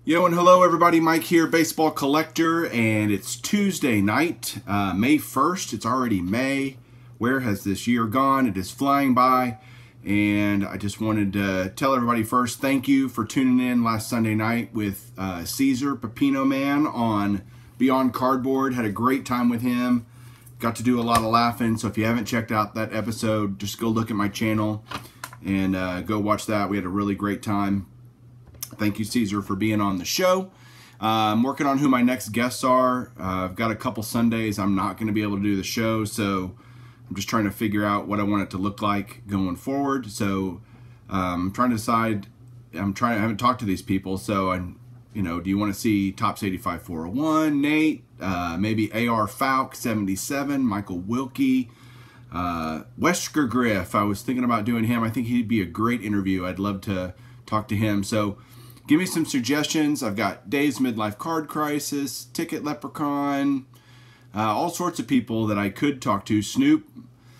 Yo and hello everybody, Mike here, baseball collector, and it's Tuesday night, May 1st. It's already May. Where has this year gone? It is flying by, and I just wanted to tell everybody first, thank you for tuning in last Sunday night with Caesar Pepino Man on Beyond Cardboard. Had a great time with him. Got to do a lot of laughing, so if you haven't checked out that episode, just go look at my channel and go watch that. We had a really great time. Thank you, Caesar, for being on the show. I'm working on who my next guests are. I've got a couple Sundays I'm not going to be able to do the show, so I'm just trying to figure out what I want it to look like going forward. So I'm trying to decide. I haven't talked to these people, so do you want to see Tops 85 401, Nate, maybe AR Falk 77, Michael Wilkie, Wesker Griff. I was thinking about doing him. I think he'd be a great interview. I'd love to talk to him. So give me some suggestions. I've got Dave's Midlife Card Crisis, Ticket Leprechaun, all sorts of people that I could talk to, Snoop.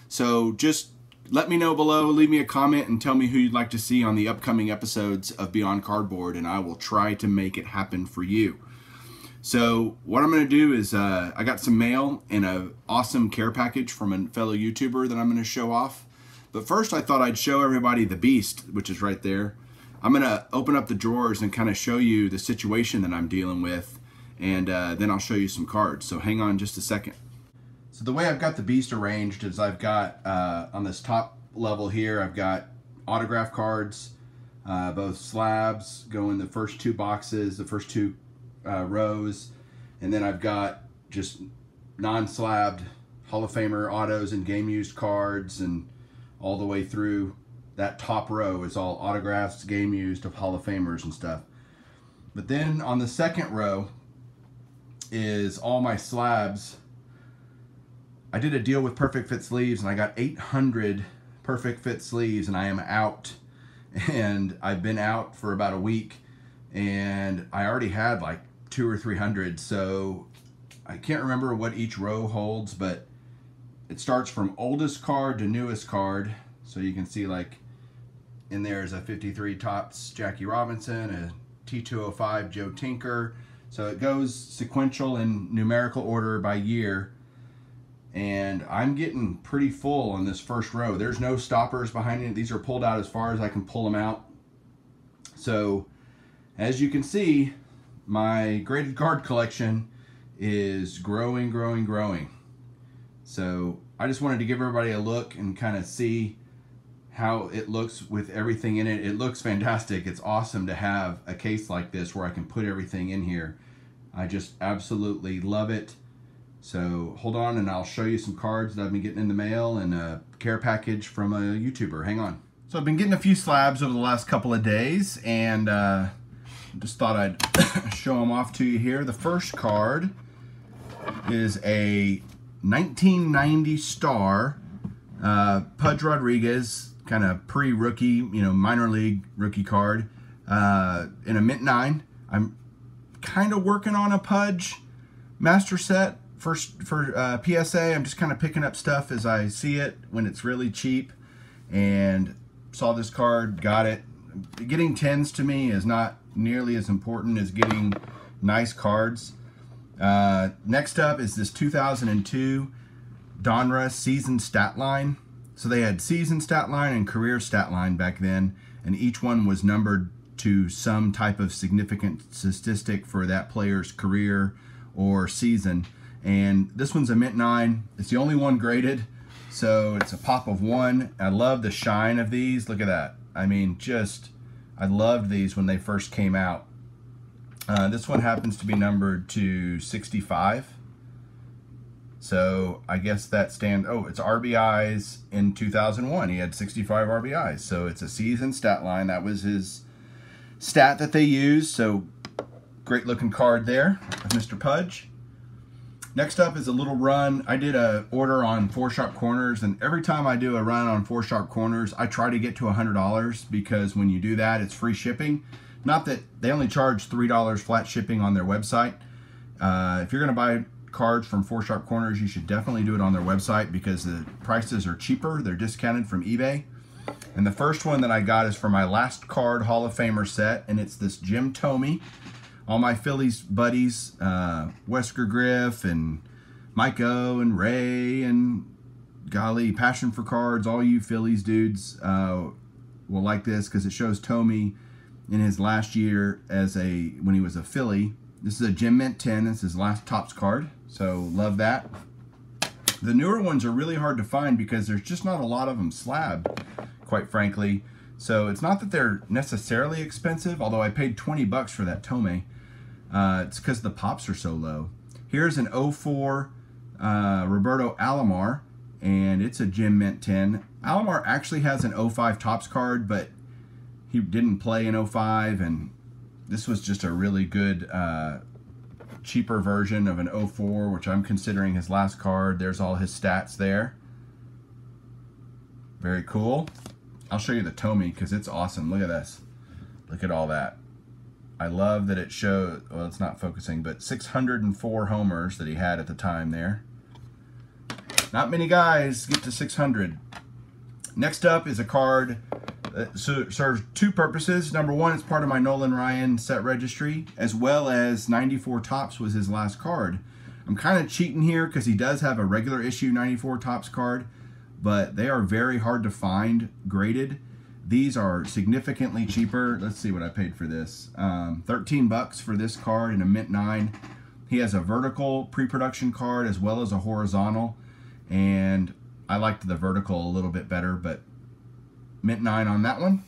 So just let me know below, leave me a comment, and tell me who you'd like to see on the upcoming episodes of Beyond Cardboard, and I will try to make it happen for you. So what I'm going to do is I got some mail and an awesome care package from a fellow YouTuber that I'm going to show off. But first I thought I'd show everybody the Beast, which is right there. I'm going to open up the drawers and kind of show you the situation that I'm dealing with, and then I'll show you some cards. So hang on just a second. So the way I've got the Beast arranged is I've got, on this top level here, I've got autograph cards, both slabs go in the first two boxes, the first two rows, and then I've got just non-slabbed Hall of Famer autos and game used cards, and all the way through. That top row is all autographs, game used of Hall of Famers and stuff. But then on the second row is all my slabs. I did a deal with Perfect Fit Sleeves, and I got 800 Perfect Fit Sleeves, and I am out. And I've been out for about a week, and I already had like 200 or 300. So I can't remember what each row holds, but it starts from oldest card to newest card. So you can see, like, in there is a 53 Topps Jackie Robinson, a T205 Joe Tinker. So it goes sequential in numerical order by year. And I'm getting pretty full on this first row. There's no stoppers behind it. These are pulled out as far as I can pull them out. So as you can see, my graded card collection is growing, growing, growing. So I just wanted to give everybody a look and kind of see how it looks with everything in it. It looks fantastic. It's awesome to have a case like this where I can put everything in here. I just absolutely love it. So hold on and I'll show you some cards that I've been getting in the mail and a care package from a YouTuber. Hang on. So I've been getting a few slabs over the last couple of days, and just thought I'd show them off to you here. The first card is a 1990 Star Pudge Rodriguez, kind of pre-rookie, minor league rookie card, in a mint 9. I'm kind of working on a Pudge master set for PSA. I'm just kind of picking up stuff as I see it when it's really cheap, and saw this card, got it. Getting 10s to me is not nearly as important as getting nice cards. Next up is this 2002 Donruss season stat line. So they had season stat line and career stat line back then, and each one was numbered to some type of significant statistic for that player's career or season. And this one's a mint 9. It's the only one graded, so it's a pop of 1. I love the shine of these. Look at that. I mean, I loved these when they first came out. This one happens to be numbered to 65. So I guess that it's RBIs in 2001. He had 65 RBIs. So it's a season stat line. That was his stat that they used. So great looking card there of Mr. Pudge. Next up is a little run. I did a order on 4 Sharp Corners, and every time I do a run on 4 Sharp Corners, I try to get to $100, because when you do that, it's free shipping. Not that they only charge $3 flat shipping on their website. If you're going to buy cards from 4 Sharp Corners, you should definitely do it on their website, because the prices are cheaper. They're discounted from eBay. And the first one that I got is for my last card Hall of Famer set, and it's this Jim Thome all my Phillies buddies, Wesker Griff and Mike O and Ray and golly, Passion for Cards, all you Phillies dudes will like this because it shows Tommy in his last year when he was a Philly. This is a Gem Mint 10. This is his last Topps card, so love that. The newer ones are really hard to find because there's just not a lot of them slab, quite frankly. So it's not that they're necessarily expensive, although I paid 20 bucks for that Tomei. It's because the pops are so low. Here's an 04 Roberto Alomar, and it's a Gem Mint 10. Alomar actually has an 05 Topps card, but he didn't play in 05, and this was just a really good cheaper version of an 04, which I'm considering his last card. There's all his stats there. Very cool. I'll show you the Tomei because it's awesome. Look at this. Look at all that. I love that it shows, well, it's not focusing, but 604 homers that he had at the time there. Not many guys get to 600. Next up is a card that serves two purposes. Number one, it's part of my Nolan Ryan set registry, as well as 94 Topps was his last card. I'm kind of cheating here because he does have a regular issue 94 Topps card, but they are very hard to find graded. These are significantly cheaper. Let's see what I paid for this. 13 bucks for this card in a Mint 9. He has a vertical pre-production card as well as a horizontal, and I liked the vertical a little bit better, but Mint 9 on that one.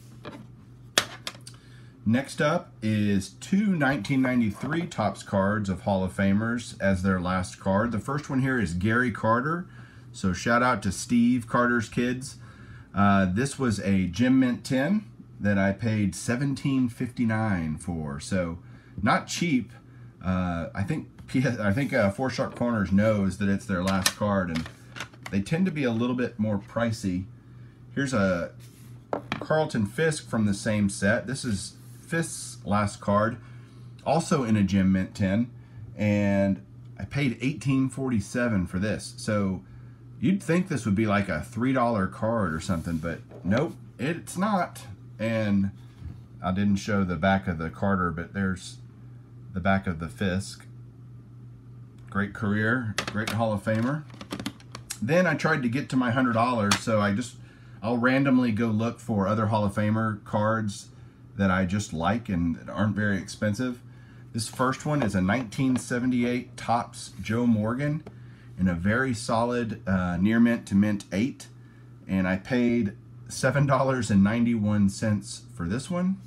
Next up is two 1993 Topps cards of Hall of Famers as their last card. The first one here is Gary Carter, so shout out to Steve Carter's kids. This was a Gem Mint 10 that I paid $17.59 for, so not cheap. I think Four Sharp Corners knows that it's their last card, and they tend to be a little bit more pricey. Here's a Carlton Fisk from the same set. This is Fisk's last card, also in a Gem Mint 10, and I paid $18.47 for this. So you'd think this would be like a $3 card or something, but nope, it's not. And I didn't show the back of the Carter, but there's the back of the Fisk. Great career, great Hall of Famer. Then I tried to get to my $100, so I'll randomly go look for other Hall of Famer cards that I just like and that aren't very expensive. This first one is a 1978 Topps Joe Morgan in a very solid near mint to mint 8, and I paid $7.91 for this one.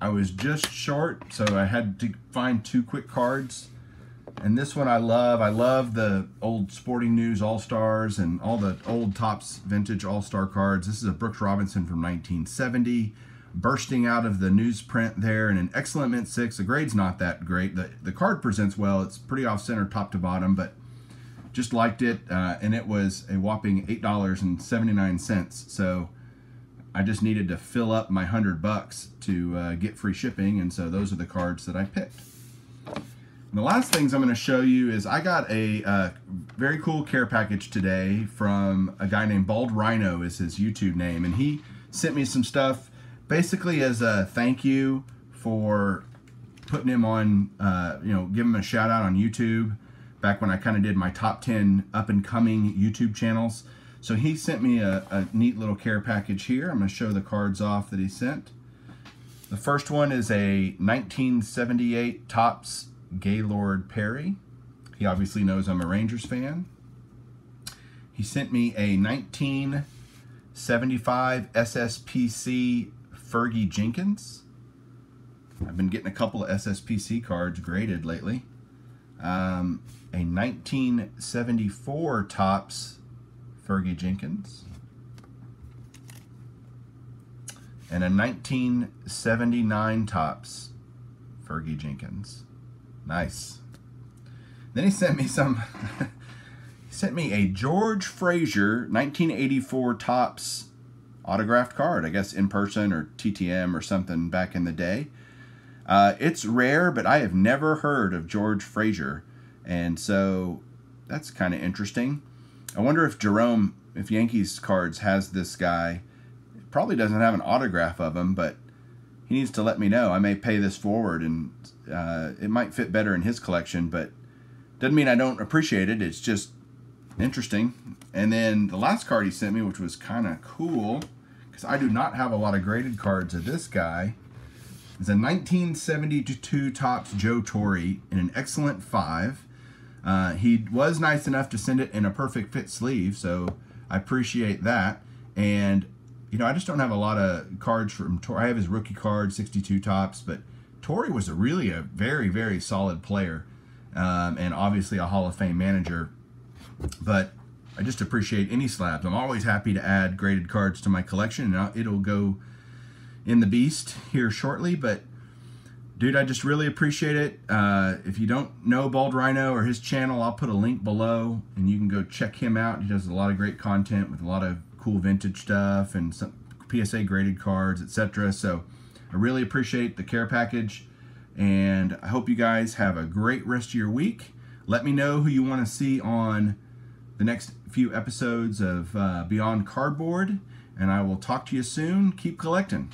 I was just short, so I had to find two quick cards. And this one I love. I love the old Sporting News All-Stars and all the old Topps vintage All-Star cards. This is a Brooks Robinson from 1970, bursting out of the newsprint there in an excellent mint 6. The grade's not that great. The card presents well. It's pretty off-center top to bottom, but just liked it. And it was a whopping $8.79. So I just needed to fill up my $100 to get free shipping, and so those are the cards that I picked. And the last things I'm going to show you is I got a very cool care package today from a guy named Baldrhino is his YouTube name, and he sent me some stuff basically as a thank you for putting him on, give him a shout out on YouTube back when I kind of did my top 10 up and coming YouTube channels. So he sent me a neat little care package here. I'm going to show the cards off that he sent. The first one is a 1978 Topps Gaylord Perry. He obviously knows I'm a Rangers fan. He sent me a 1975 SSPC Fergie Jenkins. I've been getting a couple of SSPC cards graded lately. A 1974 Topps Fergie Jenkins. And a 1979 Topps Fergie Jenkins. Nice. Then he sent me some, he sent me a George Frazier 1984 Topps autographed card, I guess in person or TTM or something back in the day. It's rare, but I have never heard of George Frazier, and so that's kind of interesting. I wonder if Jerome, if Yankees Cards has this guy. It probably doesn't have an autograph of him, but he needs to let me know. I may pay this forward, and it might fit better in his collection, but doesn't mean I don't appreciate it. It's just interesting. And then the last card he sent me, which was kind of cool, because I do not have a lot of graded cards of this guy, is a 1972 Topps Joe Torre in an excellent 5. He was nice enough to send it in a perfect fit sleeve, so I appreciate that. And you know, I just don't have a lot of cards from Torre. I have his rookie card, 62 Topps, but Torre was really a very, very solid player, and obviously a Hall of Fame manager. But I just appreciate any slabs. I'm always happy to add graded cards to my collection, and it'll go in the beast here shortly. But dude, I just really appreciate it. If you don't know Baldrhino or his channel, I'll put a link below, and you can go check him out. He does a lot of great content with a lot of cool vintage stuff and some PSA graded cards, etc. So I really appreciate the care package, and I hope you guys have a great rest of your week. Let me know who you want to see on the next few episodes of Beyond Cardboard, and I will talk to you soon. Keep collecting.